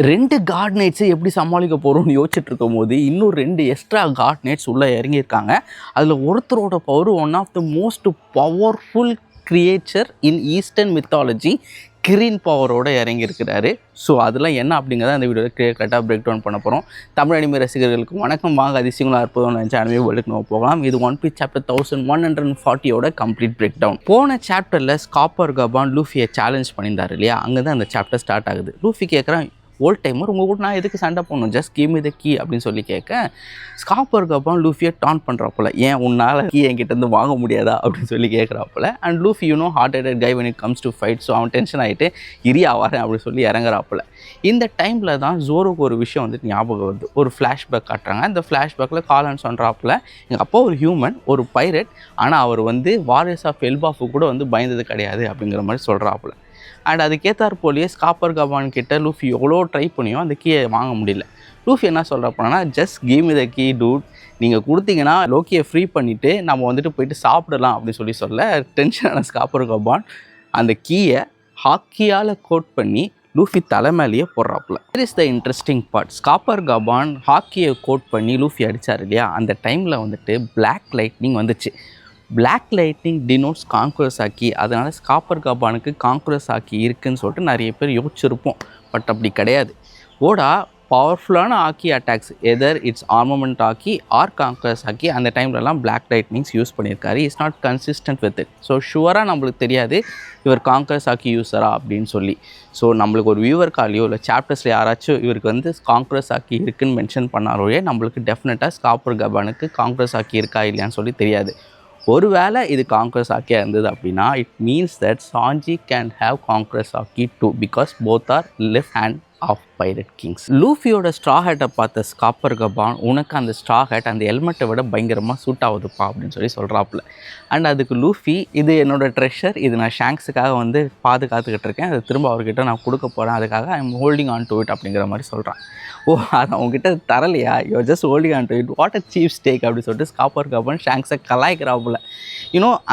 2 God நைட்ஸை எப்படி சமாளிக்க போகிறோம்னு யோசிச்சுட்டு இருக்கும்போது இன்னும் 2 எக்ஸ்ட்ரா காட் நைட்ஸ் உள்ளே இறங்கியிருக்காங்க. அதில் ஒருத்தரோட power one of the most powerful creature in eastern mythology green பவரோடு இறங்கியிருக்கிறாரு. ஸோ அதெல்லாம் என்ன அப்படிங்கிறத அந்த வீடியோவில் கரெக்டாக பிரேக் டவுன் பண்ண போகிறோம். தமிழ் அனிமே ரசிகர்களுக்கு வணக்கம். வாங்க அதிசயங்களாக இருப்பதும் நினச்சா அனிமே வேர்ல்டுக்கு நம்ம போகலாம். இது One Piece chapter 1140 complete breakdown. போன சாப்டரில் ஸ்காப்பர் கபான் லூஃபியை சேலஞ்ச் பண்ணியிருந்தார் இல்லையா, அங்கே தான் அந்த சாப்டர் ஸ்டார்ட் ஆகுது. லூஃபி கேட்குறான், ஓல்ட் டைமர் உங்கள் கூட நான் எதுக்கு சண்டை போடணும், just give me the key அப்படின்னு சொல்லி கேட்க, ஸ்காப்பர் கபான் லூஃபியை டான் பண்ணுறாப்புல, ஏன் உன்னால் கீ என்கிட்டருந்து வாங்க முடியாதா அப்படின்னு சொல்லி கேட்குறாப்புல. And Luffy hard headed guy when it comes to fight. So அவன் டென்ஷன் ஆகிட்டு இரியா வரேன் அப்படின்னு சொல்லி இறங்குறாப்புல. இந்த டைமில் தான் ஜோரோக்கு ஒரு விஷயம் வந்துட்டு ஞாபகம் வருது. ஒரு ஃப்ளாஷ்பேக் காட்டுறாங்க. இந்த ஃப்ளாஷ்பேக்கில் காலன் சொல்கிறாப்புல, எங்கள் அப்பா ஒரு ஹியூமன், ஒரு பைரட், ஆனால் அவர் வாரியர்ஸ் ஆஃப் எல்பாஃபு கூட பயந்தது கிடையாது அப்படிங்கிற மாதிரி சொல்கிறாப்புல. அண்ட் அதுக்கேற்றார் போலியே ஸ்காப்பர் கபான் கிட்ட லூஃபி எவ்வளோ ட்ரை பண்ணியும் அந்த கீயை வாங்க முடியல. லூஃபி என்ன சொல்கிறப்போனா, just give me the key dude, நீங்கள் கொடுத்தீங்கன்னா லோக்கியை ஃப்ரீ பண்ணிவிட்டு நம்ம போயிட்டு சாப்பிடலாம் அப்படின்னு சொல்ல டென்ஷனான ஸ்காப்பர் கபான் அந்த கீயை ஹாக்கியால் கோட் பண்ணி லூஃபி தலைமையிலேயே போடுறாப்புல. There is the interesting part. Scopper Gaban ஹாக்கியை கோட் பண்ணி லூஃபி அடித்தார் இல்லையா, அந்த டைமில் பிளாக் லைட்னிங் வந்துச்சு. Black lightning denotes conqueror's haki, அதனால் ஸ்காப்பர் கபானுக்கு கான்குரஸ் ஆக்கி இருக்குதுன்னு சொல்லிட்டு நிறைய பேர் யோசிச்சிருப்போம். பட் அப்படி கிடையாது. ஓடா பவர்ஃபுல்லான haki attacks, either it's armament haki or conqueror's haki அந்த டைம்லலாம் பிளாக் லைட்னிங்ஸ் யூஸ் பண்ணியிருக்காரு. It's not consistent with it. So ஷுவராக நம்மளுக்கு தெரியாது இவர் கான்குரஸ் ஆக்கி யூஸரா அப்படின்னு சொல்லி. ஸோ நம்மளுக்கு ஒரு வியூவர் காலியோ இல்லை சாப்டர்ஸில் யாராச்சும் இவருக்கு கான்குரஸ் ஆக்கி இருக்குதுன்னு மென்ஷன் பண்ணாரோயே நம்மளுக்கு டெஃபினட்டாக ஸ்காப்பர் கபானுக்கு கான்குரஸ் ஆக்கி இருக்கா இல்லையான்னு சொல்லி தெரியாது. ஒருவேளை இது கான்குரஸ் ஆக்கியாக இருந்தது அப்படின்னா it means that Sanji can have conqueror's haki too, because both are left hand of pirate kings. லூஃபியோட ஸ்ட்ரா ஹேட்டை பார்த்த ஸ்காப்பர் கபான், உனக்கு அந்த ஸ்ட்ரா ஹேட் அந்த ஹெல்மெட்டை விட பயங்கரமாக சூட் ஆகுதுப்பா அப்படின்னு சொல்லி சொல்கிறாப்புல. அண்ட் அதுக்கு லூஃபி, இது என்னோடய ட்ரெஷர், இது நான் ஷாங்க்ஸுக்காக பாதுகாத்துக்கிட்டு இருக்கேன், அதை திரும்ப அவர்கிட்ட நான் கொடுக்க போகிறேன், அதுக்காக I am holding on to it அப்படிங்கிற மாதிரி சொல்கிறான். ஓ, அதை அவங்ககிட்ட தரலையா, you are just holding on to it, what a cheapskate அப்படின்னு சொல்லிட்டு ஸ்காப்பர் கபான் ஷாங்க்ஸை கலாய்க்கிறாப்புல.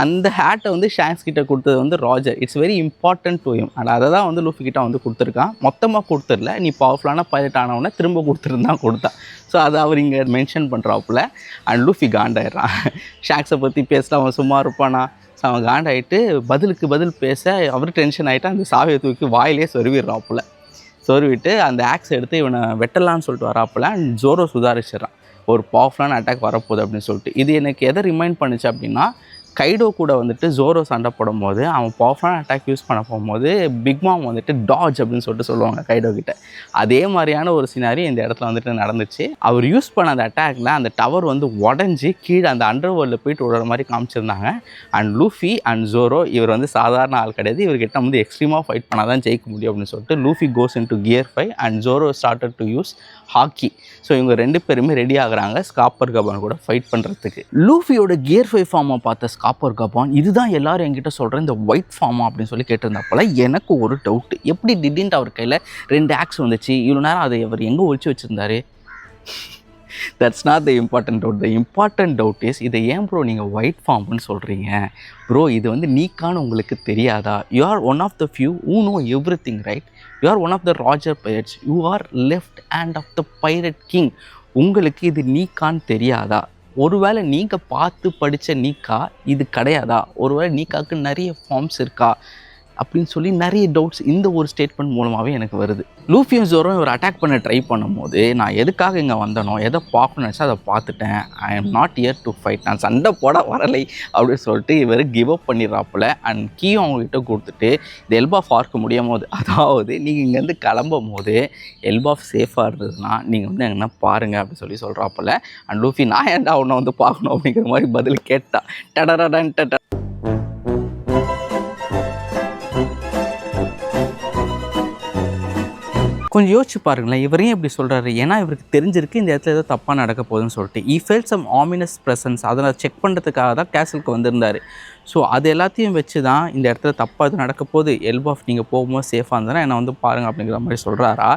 அந்த ஹேட்டை ஷாங்க்ஸ் கிட்ட கொடுத்தது Roger. It's very important to him. And அதை தான் லூஃபி கிட்ட கொடுத்துருக்கான். மொத்தமாக கொடுத்துடல, நீ பவர்ஃபுல்லான பைலட் ஆனவொடனே திரும்ப கொடுத்துருந்தான் கொடுத்தான். ஸோ அதை அவர் இங்கே மென்ஷன் பண்ணுறாப்புல. அண்ட் லூஃபி காண்டாயிடுறான். ஷாங்க்ஸை பற்றி பேசலாம், அவன் சும்மா இருப்பானா. ஸோ அவன் காண்டாயிட்டு பதிலுக்கு பதில் பேச அவர் டென்ஷன் ஆகிட்டு அந்த சாவியை தூக்கி வாயிலே சொருவிடுறாப்புல. சொருவிட்டு அந்த ஆக்ஸ் எடுத்து இவனை வெட்டலான்னு சொல்லிட்டு வராப்புல. அண்ட் ஜோரோ சுதாரிச்சிடறான், ஒரு பவர்ஃபுல்லான அட்டாக் வரப்போகுது அப்படின்னு சொல்லிட்டு. இது எனக்கு எதை ரிமைண்ட் பண்ணுச்சு அப்படின்னா, கைடோ கூட ஜோரோ சண்டை போடும் போது அவன் பவர்ஃபுல்லான அட்டாக் யூஸ் பண்ண போகும்போது பிக் மாம் டாஜ் அப்படின்னு சொல்லிட்டு சொல்லுவாங்க கைடோ கிட்ட. அதே மாதிரியான ஒரு சினாரி இந்த இடத்துல நடந்துச்சு. அவர் யூஸ் பண்ண அந்த அட்டாக்ல அந்த டவர் உடஞ்சி கீழே அந்த அண்டர் வேர்ல்டில் போயிட்டு விடுற மாதிரி காமிச்சிருந்தாங்க. அண்ட் லூஃபி அண்ட் ஜோரோ, இவர் சாதாரண ஆள் கிடையாது, இவர்கிட்ட எக்ஸ்ட்ரீமாக ஃபைட் பண்ணால் தான் ஜெயிக்க முடியும் அப்படின்னு சொல்லிட்டு லூஃபி கோஸ் இன் டு கியர் 5 and Zoro started to use haki. So இவங்க 2 பேருமே ரெடி ஆகுறாங்க ஸ்காப்பர் கபான் கூட ஃபைட் பண்ணுறதுக்கு. லூஃபியோட கியர் 5 ஃபார்மை பார்த்த ஸ்காப்பர் கபான், இதுதான் எல்லாரும் என்கிட்ட சொல்கிறேன் இந்த ஒயிட் ஃபார்மா அப்படின்னு சொல்லி கேட்டிருந்தாப்போல. எனக்கு ஒரு டவுட், எப்படி திடீர்னு அவர் கையில் 2 ஆக்ஸ் வந்துச்சு, இவ்வளோ நேரம் அதை அவர் எங்கே ஒழிச்சு வச்சுருந்தாரு? That's not the important doubt. The important doubt is, இதை ஏன் ப்ரோ நீங்கள் ஒயிட் ஃபார்ம்னு சொல்கிறீங்க ப்ரோ? இது நீக்கான்னு உங்களுக்கு தெரியாதா? You are one of the few who know everything, right? You are one of the Roger pirates. You are left hand of the pirate king. உங்களுக்கு இது நீக்கான்னு தெரியாதா? ஒருவேளை நீங்கள் பார்த்து படித்த நீக்கா இது கிடையாதா? ஒருவேளை நீக்காவுக்கு நிறைய ஃபார்ம்ஸ் இருக்கா அப்படின்னு சொல்லி நிறைய டவுட்ஸ் இந்த ஒரு ஸ்டேட்மெண்ட் மூலமாகவே எனக்கு வருது. லூஃபியும் ஜோரும் இவர் அட்டாக் பண்ண ட்ரை பண்ணும்போது நான் எதுக்காக இங்கே வந்தனோ, எதை பார்க்கணும்னு நினச்சா அதை பார்த்துட்டேன். I am not here to fight, நான் சண்டை போட வரலை அப்படின்னு சொல்லிட்டு இவர் கிவ் அப் பண்ணிடுறாப்புல. அண்ட் கீயும் அவங்ககிட்ட கொடுத்துட்டு இந்த எல்பாஃப் பார்க்க முடியும் போது, அதாவது நீங்கள் இங்கேருந்து கிளம்பும் போது எல்பாஃப் சேஃபாக இருந்ததுன்னா நீங்கள் எங்கன்னா பாருங்கள் அப்படின்னு சொல்லி சொல்கிறாப்புல. அண்ட் லூஃபி, நான் ஏன்டா உன்னை பார்க்கணும் அப்படிங்கிற மாதிரி பதில் கேட்டா. டடரடன் டட. கொஞ்சம் யோசிச்சு பாருங்களேன், இவரையும் இப்படி சொல்கிறாரு. ஏன்னா இவருக்கு தெரிஞ்சிருக்கு இந்த இடத்துல ஏதோ தப்பாக நடக்க போகுதுன்னு சொல்லிட்டு. ஈ ஃபெல்ட் சம் ஆமினஸ் ப்ரெசன்ஸ். அதை செக் பண்ணுறதுக்காக தான் கேசலுக்கு வந்திருந்தார். ஸோ அது எல்லாத்தையும் வச்சு தான் இந்த இடத்துல தப்பாக இது நடக்க போகுது, எல்பாஃப் நீங்கள் போகும்போது சேஃபாக இருந்தால் என்னை வந்து பாருங்கள் அப்படிங்கிற மாதிரி சொல்கிறாரா?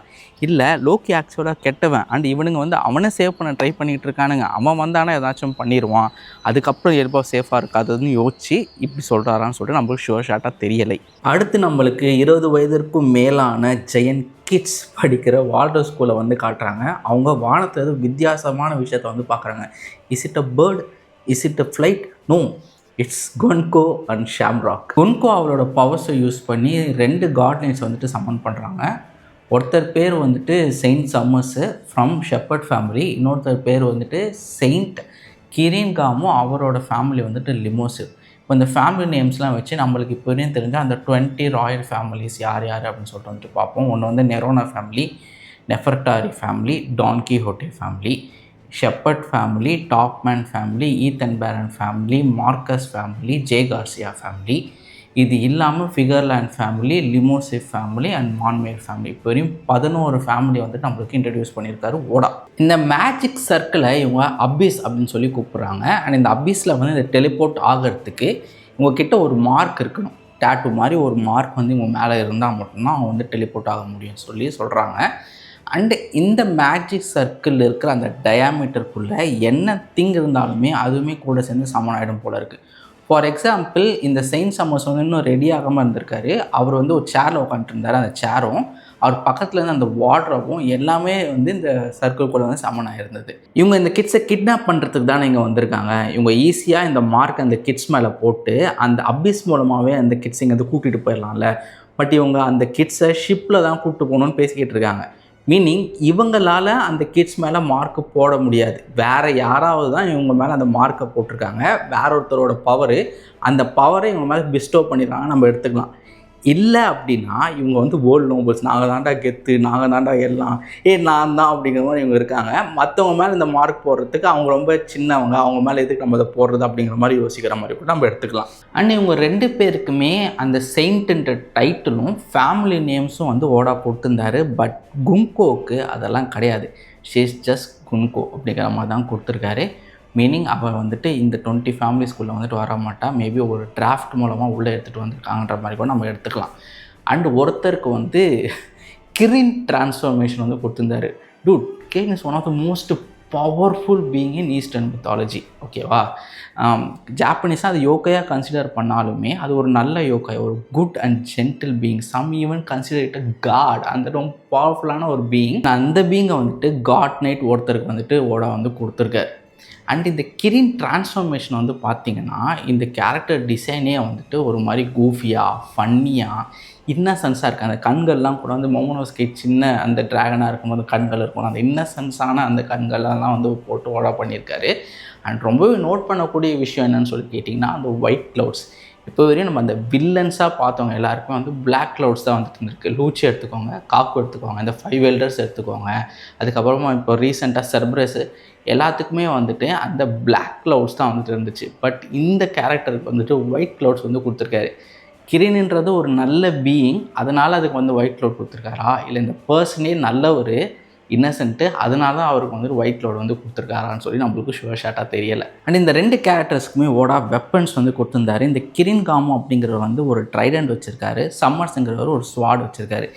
இல்லை லோக்கி ஆக்சுவலாக கெட்டவன் அண்ட் இவனுங்க வந்து அவனை சேவ் பண்ண ட்ரை பண்ணிகிட்டு இருக்கானுங்க, அவன் வந்தானே ஏதாச்சும் பண்ணிடுவான், அதுக்கப்புறம் எல்பாஃப் சேஃபாக இருக்காதுன்னு யோசிச்சு இப்படி சொல்கிறாரான்னு சொல்லிட்டு நம்மளுக்கு ஷுவர் ஷார்ட்டாக தெரியலை. அடுத்து நம்மளுக்கு 20 வயதிற்கும் மேலான ஜெயன் கிட்ஸ் படிக்கிற வால்டர் ஸ்கூலை வந்து காட்டுறாங்க. அவங்க வானத்தில் ஏதோ வித்தியாசமான விஷயத்தை வந்து பார்க்குறாங்க. Is it a bird, is it a flight? No, it's Gunko and Shamrock. Gunko அவளோட பவர்ஸை யூஸ் பண்ணி 2 காட்னைட்ஸ் வந்துட்டு சம்மன் பண்ணுறாங்க. ஒருத்தர் பேர் வந்துட்டு செயின்ட் சம்மர்ஸு ஃப்ரம் ஷெப்பர்ட் ஃபேமிலி, இன்னொருத்தர் பேர் வந்துட்டு செயின்ட் கிரின் காமோ, அவரோட ஃபேமிலி வந்துட்டு லிமோசிவ். இப்போ இந்த ஃபேமிலி நேம்ஸ்லாம் வச்சு நம்மளுக்கு இப்போ வரையும் தெரிஞ்சால் அந்த 20 ராயல் ஃபேமிலிஸ் யார் யார் அப்படின்னு சொல்லிட்டு வந்துட்டு பார்ப்போம். ஒன்று வந்து Nerona family, Nefertari family, Don Quixote family, Shepherd family, Topman family, Ethanbaron family, Marcus family, Jaygarcia family. இது இல்லாமல் Figarland family, Limosiv family and Manmayer family. இப்போ வரையும் 11 ஃபேமிலி வந்துட்டு நம்மளுக்கு இன்ட்ரடியூஸ் பண்ணியிருக்காரு ஓடா. இந்த மேஜிக் சர்க்கிளை இவங்க அபிஸ் அப்படின்னு சொல்லி கூப்பிட்றாங்க. அண்ட் இந்த அபிஸில் வந்து இந்த டெலிபோர்ட் ஆகிறதுக்கு இவங்கக்கிட்ட ஒரு மார்க் இருக்கணும், டேட்டு மாதிரி ஒரு மார்க் வந்து இவங்க மேலே இருந்தால் மட்டும்தான் அவங்க வந்து டெலிபோர்ட் ஆக முடியும்னு சொல்லி சொல்கிறாங்க. அண்டு இந்த மேஜிக் சர்க்கிள் இருக்கிற அந்த டயாமீட்டருக்குள்ளே என்ன திங் இருந்தாலுமே அதுவுமே கூட சேர்ந்து சமன் ஆகிடும் போல் இருக்குது. ஃபார் எக்ஸாம்பிள் இந்த செயின்ட் சம்மர்ஸ் வந்து இன்னும் ரெடி ஆகாமல் இருந்திருக்காரு. அவர் வந்து ஒரு சேரில் உட்காந்துருந்தார். அந்த சேரும் அவர் பக்கத்தில் இருந்து அந்த வார்ட்ரோபும் எல்லாமே வந்து இந்த சர்க்கிள்குள்ளே வந்து சமன் ஆகிருந்தது. இவங்க இந்த கிட்ஸை கிட்னாப் பண்ணுறதுக்கு தானே இங்கே வந்திருக்காங்க. இவங்க ஈஸியாக இந்த மார்க் அந்த கிட்ஸ் மேலே போட்டு அந்த அபிஸ் மூலமாகவே அந்த கிட்ஸ் இங்கே வந்து கூட்டிகிட்டு போயிடலாம்ல. பட் இவங்க அந்த கிட்ஸை ஷிப்பில் தான் கூப்பிட்டு போகணுன்னு பேசிக்கிட்டு இருக்காங்க. மீனிங் இவங்களால் அந்த கிட்ஸ் மேலே மார்க்கு போட முடியாது, வேறு யாராவது தான் இவங்க மேலே அந்த மார்க்கை போட்டிருக்காங்க. வேற ஒருத்தரோட பவரு, அந்த பவரை இவங்க மேலே பிஸ்டோ பண்ணிடுறாங்க நம்ம எடுத்துக்கலாம். இல்லை அப்படின்னா இவங்க வந்து வேர்ல்டு நோபல்ஸ், நாங்கள் தாண்டா கெத்து, நாங்கள் தாண்டா எல்லாம், நான் தான் அப்படிங்கிற மாதிரி இவங்க இருக்காங்க. மற்றவங்க மேலே இந்த மார்க் போடுறதுக்கு அவங்க ரொம்ப சின்னவங்க, அவங்க மேலே எதுக்கு நம்ம அதை போடுறது அப்படிங்கிற மாதிரி யோசிக்கிற மாதிரி கூட நம்ம எடுத்துக்கலாம். அண்ட் இவங்க 2 பேருக்குமே அந்த செயின்ட்ன்ற டைட்டிலும் ஃபேமிலி நேம்ஸும் வந்து ஓடா போட்டிருந்தாரு. பட் குன்கோவுக்கு அதெல்லாம் கிடையாது, ஷீஸ் ஜஸ்ட் குன்கோ அப்படிங்கிற மாதிரி தான் கொடுத்துருக்காரு. மீனிங் அவள் வந்துட்டு இந்த 20 ஃபேமிலிஸ்குள்ளே வந்துட்டு வர மாட்டா, மேபி ஒரு டிராஃப்ட் மூலமாக உள்ளே எடுத்துகிட்டு வந்திருக்காங்கன்ற மாதிரி கூட நம்ம எடுத்துக்கலாம். அண்ட் ஒருத்தருக்கு வந்து கிரின் டிரான்ஸ்ஃபர்மேஷன் வந்து கொடுத்துருந்தாரு. Dude, Kirin is one of the most powerful being in eastern mythology. ஓகேவா? ஜாப்பனீஸாக அது யோக்கையாக கன்சிடர் பண்ணாலுமே அது ஒரு நல்ல யோக்கா, ஒரு good and gentle being. Some even consider it a god, அந்த ரொம்ப பவர்ஃபுல்லான ஒரு பீயிங். அந்த பீயிங்கை வந்துட்டு காட் நைட் ஒருத்தருக்கு வந்துட்டு ஓடா வந்து கொடுத்துருக்காரு. அண்ட் இந்த கிரின் டிரான்ஸ்ஃபர்மேஷன் வந்து பார்த்திங்கன்னா இந்த கேரக்டர் டிசைனே வந்துட்டு ஒரு மாதிரி கூஃபியாக, ஃபன்னியாக, இன்னசென்ஸாக இருக்குது. அந்த கண்கள்லாம் கூட வந்து மோமோனோஸ்கி சின்ன அந்த ட்ராகனாக இருக்கும்போது கண்கள் இருக்கும், அந்த இன்னசென்ஸான அந்த கண்கள்லாம் வந்து போட்டு ஓடா பண்ணியிருக்காரு. அண்ட் ரொம்பவே நோட் பண்ணக்கூடிய விஷயம் என்னன்னு சொல்லி கேட்டிங்கன்னா அந்த ஒயிட் க்ளவுட்ஸ். இப்போ வரையும் நம்ம அந்த வில்லன்ஸாக பார்த்தவங்க எல்லாருக்குமே வந்து பிளாக் க்ளவுட்ஸ் தான் வந்துட்டு இருந்திருக்கு. லூச்சி எடுத்துக்கோங்க, காக்கு எடுத்துக்கோங்க, இந்த 5 எல்டர்ஸ் எடுத்துக்கோங்க, அதுக்கப்புறமா இப்போ ரீசெண்டாக செர்பரஸ், எல்லாத்துக்குமே வந்துட்டு அந்த பிளாக் க்ளவுட்ஸ் தான் வந்துட்டு இருந்துச்சு. பட் இந்த கேரக்டருக்கு வந்துட்டு ஒயிட் க்ளவுட்ஸ் வந்து கொடுத்துருக்காரு. கிரின்ன்றது ஒரு நல்ல பீயிங், அதனால் அதுக்கு வந்து ஒயிட் க்ளவுட் கொடுத்துருக்காரா, இல்லை இந்த பர்சனே நல்ல ஒரு இன்னசென்ட்டு, அதனால தான் அவருக்கு வந்து ஒயிட் க்ளவுட் வந்து கொடுத்துருக்காரான்னு சொல்லி நம்மளுக்கு ஷுவர் ஷார்ட்டாக தெரியலை. அண்ட் இந்த 2 கேரக்டர்ஸ்க்குமே ஓடா வெப்பன்ஸ் வந்து கொடுத்துருந்தாரு. இந்த கிரின் காமோ அப்படிங்கிறவர் வந்து ஒரு ட்ரைடண்ட் வச்சுருக்காரு, சம்மர்ஸுங்கிறவர் ஒரு ஸ்வாட் வச்சுருக்காரு.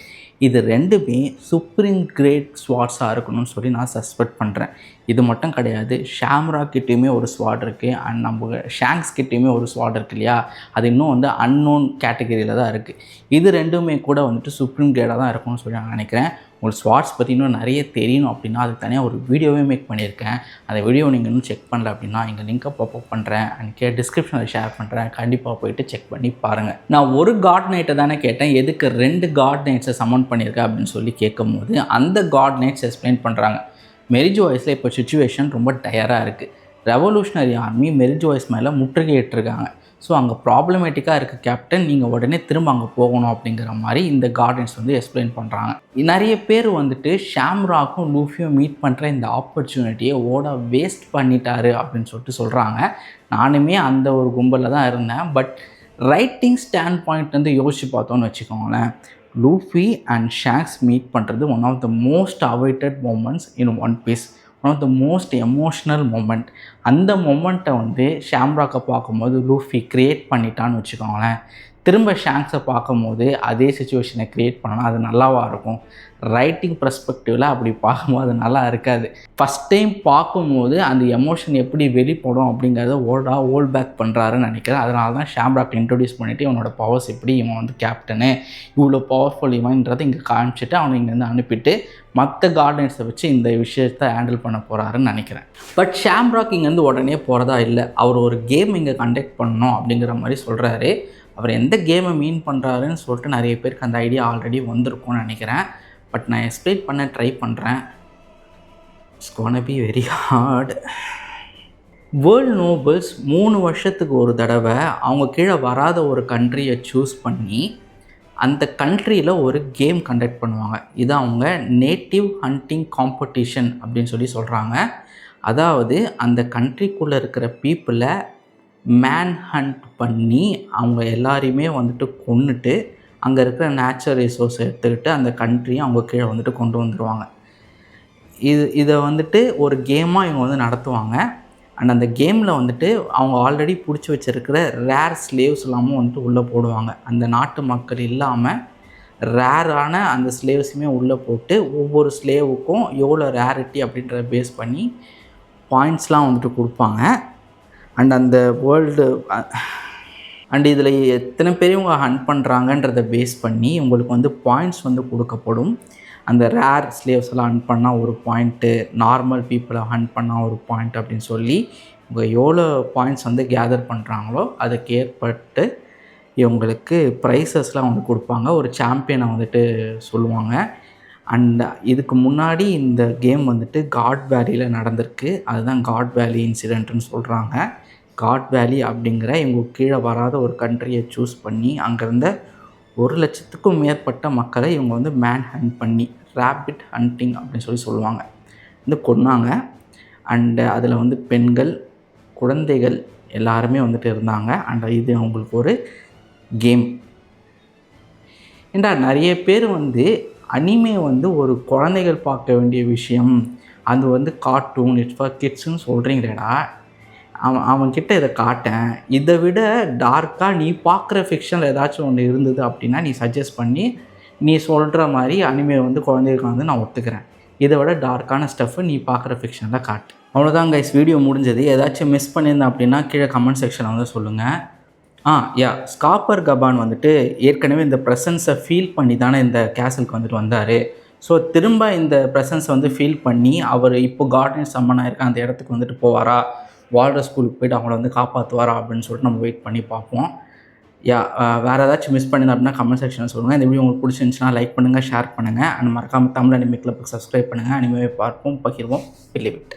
இது 2மே சுப்ரீம் கிரேட் ஸ்வாட்ஸாக இருக்கணும்னு சொல்லி நான் சஸ்பெக்ட் பண்ணுறேன். இது மட்டும் கிடையாது, ஷாம்ராக் கிட்டேயுமே ஒரு ஸ்வாட் இருக்குது, அண்ட் நம்ம ஷாங்க்ஸ் கிட்டேயுமே ஒரு ஸ்வாட் இருக்குது இல்லையா, அது இன்னும் வந்து அன்னோன் கேட்டகரியில் தான் இருக்குது. இது 2மே கூட வந்துட்டு சுப்ரீம் கிரேடாக தான் இருக்கும்னு சொல்லி நான் நினைக்கிறேன். உங்களுக்கு ஸ்வாட்ஸ் பற்றி இன்னும் நிறைய தெரியணும் அப்படின்னா அதுக்கு தனியாக ஒரு வீடியோவே மேக் பண்ணியிருக்கேன். அந்த வீடியோ நீங்கள் இன்னும் செக் பண்ணல அப்படின்னா இங்கே லிங்கை பாப்பப் பண்ணுறேன், அண்ட் டிஸ்கிரிப்ஷனில் ஷேர் பண்ணுறேன், கண்டிப்பாக போயிட்டு செக் பண்ணி பாருங்கள். நான் ஒரு காட் நைட்டை தானே கேட்டேன், எதுக்கு 2 காட் நைட்ஸை சமன் பண்ணியிருக்கேன் அப்படின்னு சொல்லி கேட்கும் போது அந்த காட் நைட்ஸ் எக்ஸ்பிளைன் பண்ணுறாங்க. மெரிஜோய்ஸில் இப்போ சுச்சுவேஷன் ரொம்ப டயராக இருக்குது. ரெவல்யூஷனரி ஆர்மி மெரிஜோய்ஸ் மேலே முற்றுகையிட்டிருக்காங்க. ஸோ அங்கே ப்ராப்ளமேட்டிக்காக இருக்குது கேப்டன், நீங்கள் உடனே திரும்ப அங்கே போகணும் அப்படிங்கிற மாதிரி இந்த கார்டன்ஸ் வந்து எக்ஸ்பிளைன் பண்ணுறாங்க. நிறைய பேர் வந்துட்டு ஷாம்ராக்கும் லூஃபியும் மீட் பண்ணுற இந்த ஆப்பர்ச்சுனிட்டியை ஓடா வேஸ்ட் பண்ணிட்டாரு அப்படின்னு சொல்லிட்டு சொல்கிறாங்க. நானுமே அந்த ஒரு கும்பலில் தான் இருந்தேன். பட் ரைட்டிங் ஸ்டாண்ட் பாயிண்ட் வந்து யோசிச்சு பார்த்தோன்னு வச்சுக்கோங்களேன், லூஃபி அண்ட் ஷாங்க்ஸ் மீட் பண்ணுறது one of the most awaited moments in One Piece. One of the most emotional moment. அந்த மொமெண்ட்டை வந்து ஷாம்ராக்கை பார்க்கும்போது லூஃபி க்ரியேட் பண்ணிட்டான்னு வச்சுக்கோங்களேன். திரும்ப ஷாங்க்ஸை பார்க்கும்போது அதே சுச்சுவேஷனை க்ரியேட் பண்ணால் அது நல்லாவா இருக்கும்? ரைட்டிங் பெர்ஸ்பெக்டிவில் அப்படி பார்க்கும்போது அது நல்லா இருக்காது. ஃபஸ்ட் டைம் பார்க்கும்போது அந்த எமோஷன் எப்படி வெளிப்படும் அப்படிங்கிறத ஹோல்ட் பேக் பண்ணுறாருன்னு நினைக்கிறேன். அதனால தான் ஷாம்ராக் இன்ட்ரடியூஸ் பண்ணிவிட்டு இவனோட பவர்ஸ் எப்படி, இவன் வந்து கேப்டனு இவ்வளோ பவர்ஃபுல் இவன்றதை இங்கே காமிச்சிட்டு அவனை இங்கேருந்து அனுப்பிட்டு மற்ற கார்டன்ஸை வச்சு இந்த விஷயத்தை ஹேண்டில் பண்ண போகிறாருன்னு நினைக்கிறேன். பட் ஷாம்ராக் இங்கேருந்து உடனே போகிறதா இல்லை. அவர் ஒரு கேம் இங்கே கண்டக்ட் பண்ணணும் அப்படிங்கிற மாதிரி சொல்கிறாரு. அவர் எந்த கேமை மீன் பண்ணுறாருன்னு சொல்லிட்டு நிறைய பேருக்கு அந்த ஐடியா ஆல்ரெடி வந்திருக்கும்னு நினைக்கிறேன். பட் நான் எக்ஸ்பிளைன் பண்ண ட்ரை பண்ணுறேன். It's gonna be very hard. World nobles 3 வருஷத்துக்கு ஒரு தடவை அவங்க கீழே வராத ஒரு கண்ட்ரியை சூஸ் பண்ணி அந்த கண்ட்ரியில் ஒரு கேம் கண்டக்ட் பண்ணுவாங்க. இது அவங்க நேட்டிவ் ஹண்டிங் காம்படிஷன் அப்படின்னு சொல்லி சொல்கிறாங்க. அதாவது அந்த கண்ட்ரிக்குள்ளே இருக்கிற பீப்புளை மேன் ஹண்ட் பண்ணி அவங்க எல்லாரையுமே வந்துட்டு கொன்னுட்டு அங்கே இருக்கிற நேச்சுரல் ரிசோர்ஸை எடுத்துக்கிட்டு அந்த கண்ட்ரியை அவங்க கீழே வந்துட்டு கொண்டு வந்துடுவாங்க. இதை வந்துட்டு ஒரு கேமாக இவங்க வந்து நடத்துவாங்க. அண்ட் அந்த கேமில் வந்துட்டு அவங்க ஆல்ரெடி பிடிச்சி வச்சுருக்கிற ரேர் ஸ்லேவ்ஸ் எல்லாமும் வந்துட்டு உள்ளே போடுவாங்க. அந்த நாட்டு மக்கள் இல்லாமல் ரேரான அந்த ஸ்லேவ்ஸுமே உள்ளே போட்டு ஒவ்வொரு ஸ்லேவுக்கும் எவ்வளோ ரேரிட்டி அப்படின்றத பேஸ் பண்ணி பாயிண்ட்ஸ்லாம் வந்துட்டு கொடுப்பாங்க. அண்ட் அந்த வேர்ல்டு அண்ட் இதில் எத்தனை பேர் இவங்க ஹண்ட் பண்ணுறாங்கன்றதை பேஸ் பண்ணி உங்களுக்கு வந்து பாயிண்ட்ஸ் வந்து கொடுக்கப்படும். அந்த ரேர் ஸ்லேவ்ஸ் எல்லாம் ஹண்ட் பண்ணால் ஒரு பாயிண்ட்டு, நார்மல் பீப்புளை ஹண்ட் பண்ணால் ஒரு பாயிண்ட் அப்படின்னு சொல்லி இவங்க எவ்வளோ பாயிண்ட்ஸ் வந்து கேதர் பண்ணுறாங்களோ அதுக்கு ஏற்பட்டு இவங்களுக்கு ப்ரைஸஸ்லாம் வந்து கொடுப்பாங்க. ஒரு சாம்பியனை வந்துட்டு சொல்லுவாங்க. அண்ட் இதுக்கு முன்னாடி இந்த கேம் வந்துட்டு காட் வேலியில் நடந்திருக்கு. அதுதான் காட் வேலி இன்சிடென்ட்னு சொல்கிறாங்க. காட் வேலி அப்படிங்கிற இவங்க கீழே வராத ஒரு கண்ட்ரியை சூஸ் பண்ணி அங்கேருந்த 1,00,000க்கும் மேற்பட்ட மக்களை இவங்க வந்து மேன் ஹண்ட் பண்ணி ரேபிட் ஹண்டிங் அப்படின்னு சொல்லுவாங்க வந்து கொன்னாங்க. அண்டு அதில் வந்து பெண்கள், குழந்தைகள் எல்லாருமே வந்துட்டு இருந்தாங்க. அண்ட் இது அவங்களுக்கு ஒரு கேம். ஏண்டா நிறைய பேர் வந்து அனிமே வந்து ஒரு குழந்தைகள் பார்க்க வேண்டிய விஷயம், அது வந்து கார்ட்டூன், இட்ஸ் ஃபார் கிட்ஸ்ன்னு சொல்கிறீங்களேடா. அவன்கிட்ட இதை காட்டேன். இதை விட டார்க்காக நீ பார்க்குற ஃபிக்ஷனில் ஏதாச்சும் ஒன்று இருந்தது அப்படின்னா நீ சஜஸ்ட் பண்ணி நீ சொல்கிற மாதிரி அனிமே வந்து குழந்தைகளுக்கு வந்து நான் ஒத்துக்கிறேன். இதை விட டார்க்கான ஸ்டஃப்பு நீ பார்க்குற ஃபிக்ஷனில் காட்டு. அவ்வளோதான் கைஸ், வீடியோ முடிஞ்சது. ஏதாச்சும் மிஸ் பண்ணியிருந்தேன் அப்படின்னா கீழே கமெண்ட் செக்ஷனில் வந்து சொல்லுங்கள். ஸ்காப்பர் கபான் வந்துட்டு ஏற்கனவே இந்த ப்ரெசன்ஸை ஃபீல் பண்ணி தானே இந்த கேசலுக்கு வந்துட்டு வந்தார். ஸோ திரும்ப இந்த ப்ரெசன்ஸை வந்து ஃபீல் பண்ணி அவர் இப்போ கார்டன் சம்மன் ஆயிருக்க அந்த இடத்துக்கு வந்துட்டு போவாரா, வால்டர் ஸ்கூலுக்கு போய்ட்டு அவங்கள வந்து காப்பாற்றுவாரா அப்படின்னு சொல்லிட்டு நம்ம வெயிட் பண்ணி பார்ப்போம். வேறு ஏதாச்சும் மிஸ் பண்ணியிருந்தேன் அப்படின்னா கமெண்ட் செக்ஷனில் சொல்லுங்கள். இந்த வீடியோ உங்களுக்கு பிடிச்சிருந்துச்சுன்னா லைக் பண்ணுங்கள், ஷேர் பண்ணுங்கள். அண்ட் மறக்காமல் தமிழ் அனிமே கிளப்புக்கு சப்ஸ்கிரைப் பண்ணுங்கள். அனிமேவை பார்ப்போம், பகிர்வோம், பிலிவிட்.